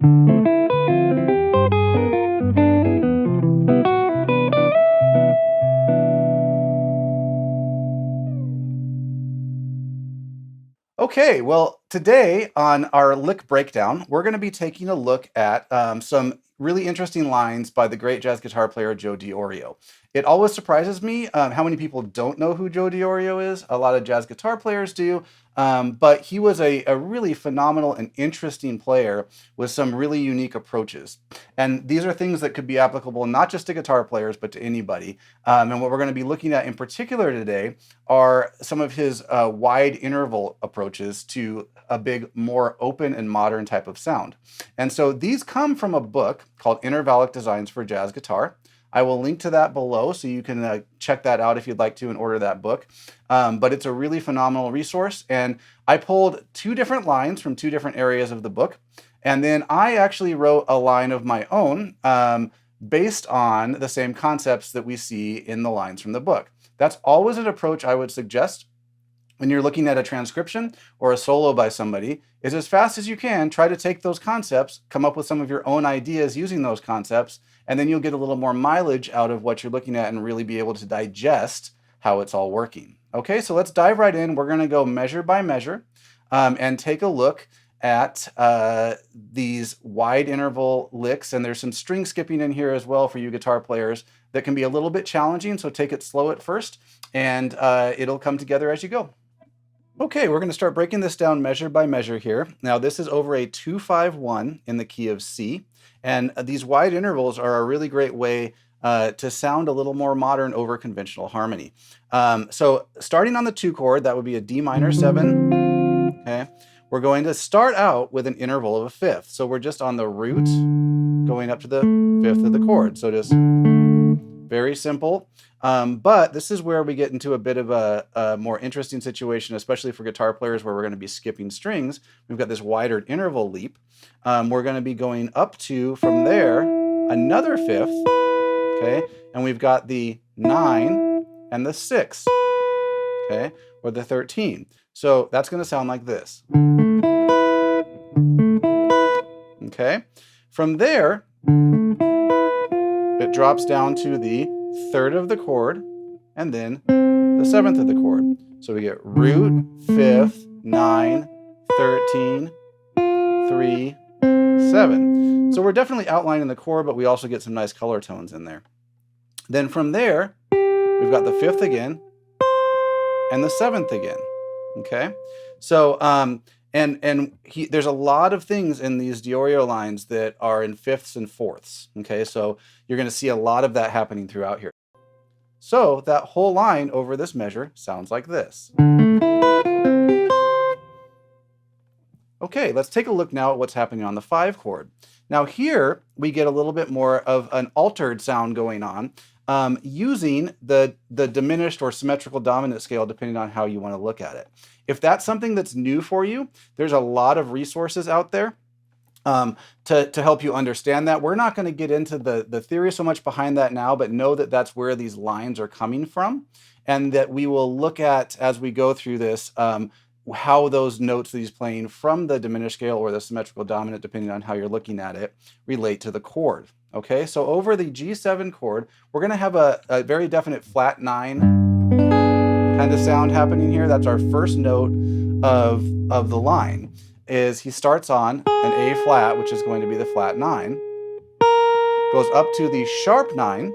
Okay, well, today on our lick breakdown, we're going to be taking a look at some really interesting lines by the great jazz guitar player Joe Diorio. It always surprises me how many people don't know who Joe Diorio is. A lot of jazz guitar players do, but he was a really phenomenal and interesting player with some really unique approaches. And these are things that could be applicable not just to guitar players, but to anybody. And what we're going to be looking at in particular today are some of his wide interval approaches to a big, more open and modern type of sound. And so these come from a book called Intervallic Designs for Jazz Guitar. I will link to that below so you can check that out if you'd like to and order that book. But it's a really phenomenal resource. And I pulled two different lines from two different areas of the book. And then I actually wrote a line of my own based on the same concepts that we see in the lines from the book. That's always an approach I would suggest when you're looking at a transcription or a solo by somebody, is as fast as you can, try to take those concepts, come up with some of your own ideas using those concepts, and then you'll get a little more mileage out of what you're looking at and really be able to digest how it's all working. Okay, so let's dive right in. We're gonna go measure by measure and take a look at these wide interval licks, and there's some string skipping in here as well for you guitar players that can be a little bit challenging, so take it slow at first, and it'll come together as you go. Okay, we're going to start breaking this down measure by measure here. Now this is over a 2-5-1 in the key of C, and these wide intervals are a really great way to sound a little more modern over conventional harmony. So starting on the 2 chord, that would be a D minor 7, okay? We're going to start out with an interval of a 5th. So we're just on the root going up to the 5th of the chord. So just very simple. But this is where we get into a bit of a more interesting situation, especially for guitar players where we're going to be skipping strings. We've got this wider interval leap. We're going to be going up to, from there, another 5th, okay? And we've got the 9 and the 6, okay? Or the 13. So that's going to sound like this. Okay? From there, it drops down to the 3rd of the chord and then the 7th of the chord. So we get root, 5th, 9, 13, 3, 7. So we're definitely outlining the chord, but we also get some nice color tones in there. Then from there, we've got the 5th again and the 7th again. Okay, so there's a lot of things in these Diorio lines that are in 5ths and 4ths. Okay, so you're going to see a lot of that happening throughout here. So that whole line over this measure sounds like this. Okay, let's take a look now at what's happening on the 5 chord. Now here we get a little bit more of an altered sound going on. Using the diminished or symmetrical dominant scale, depending on how you want to look at it. If that's something that's new for you, there's a lot of resources out there to help you understand that. We're not going to get into the theory so much behind that now, but know that that's where these lines are coming from, and that we will look at, as we go through this, how those notes that he's playing from the diminished scale or the symmetrical dominant, depending on how you're looking at it, relate to the chord. Okay, so over the G7 chord, we're going to have a very definite flat 9 kind of sound happening here. That's our first note of the line. Is he starts on an A flat, which is going to be the flat 9, goes up to the sharp 9,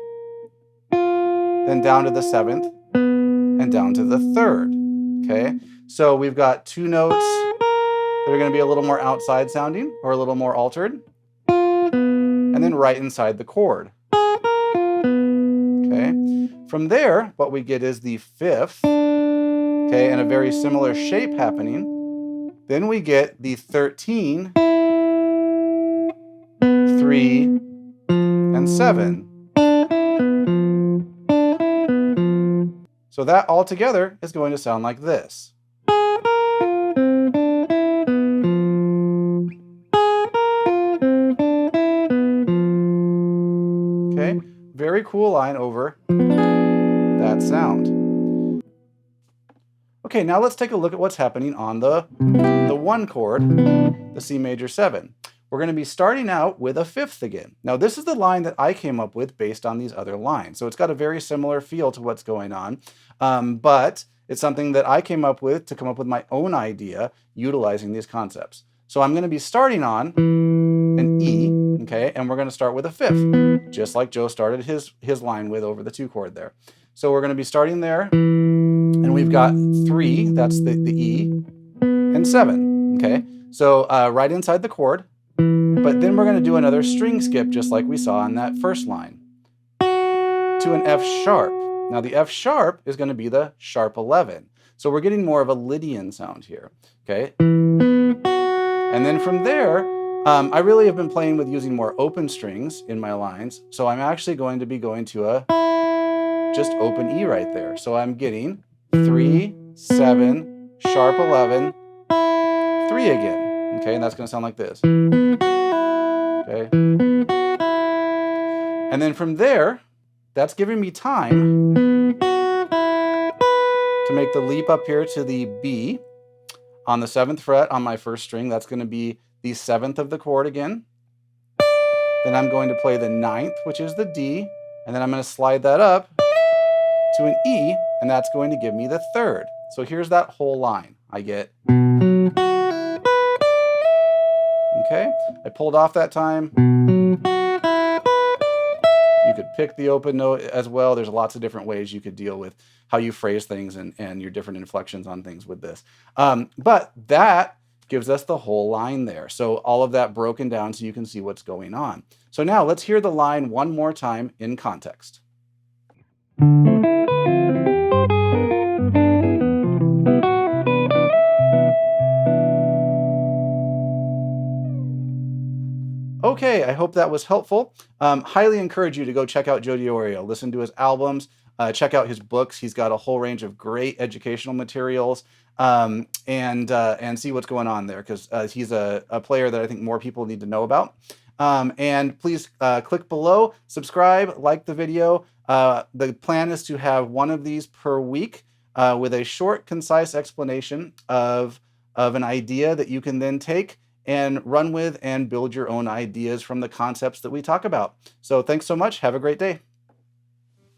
then down to the 7th, and down to the 3rd. Okay, so we've got 2 notes that are going to be a little more outside sounding or a little more altered, and then right inside the chord. Okay, from there, what we get is the 5th, okay, and a very similar shape happening. Then we get the 13, 3, and 7. So that all together is going to sound like this. Okay, very cool line over that sound. Okay, now let's take a look at what's happening on the 1 chord, the C major 7. we're going to be starting out with a fifth again. Now, this is the line that I came up with based on these other lines. So it's got a very similar feel to what's going on, but it's something that I came up with to come up with my own idea utilizing these concepts. So I'm going to be starting on an E, okay, and we're going to start with a fifth, just like Joe started his line with over the 2 chord there. So we're going to be starting there, and we've got 3, that's the E, and 7, okay? So right inside the chord, but then we're going to do another string skip just like we saw on that first line to an F sharp. Now the F sharp is going to be the sharp 11. So we're getting more of a Lydian sound here, okay? And then from there, I really have been playing with using more open strings in my lines. So I'm actually going to be going to a just open E right there. So I'm getting 3, 7, sharp 11, 3 again, okay? And that's going to sound like this, okay? And then from there, that's giving me time to make the leap up here to the B on the 7th fret on my first string. That's going to be the 7th of the chord again. Then I'm going to play the 9th, which is the D, and then I'm going to slide that up to an E, and that's going to give me the 3rd. So here's that whole line. I get, okay, I pulled off that time. You could pick the open note as well. There's lots of different ways you could deal with how you phrase things and your different inflections on things with this. But that gives us the whole line there. So all of that broken down so you can see what's going on. So now let's hear the line one more time in context. Okay, I hope that was helpful. Highly encourage you to go check out Joe Diorio, listen to his albums, check out his books. He's got a whole range of great educational materials, and see what's going on there, because he's a player that I think more people need to know about. And please click below, subscribe, like the video. The plan is to have one of these per week with a short, concise explanation of an idea that you can then take and run with and build your own ideas from the concepts that we talk about. So thanks so much. Have a great day.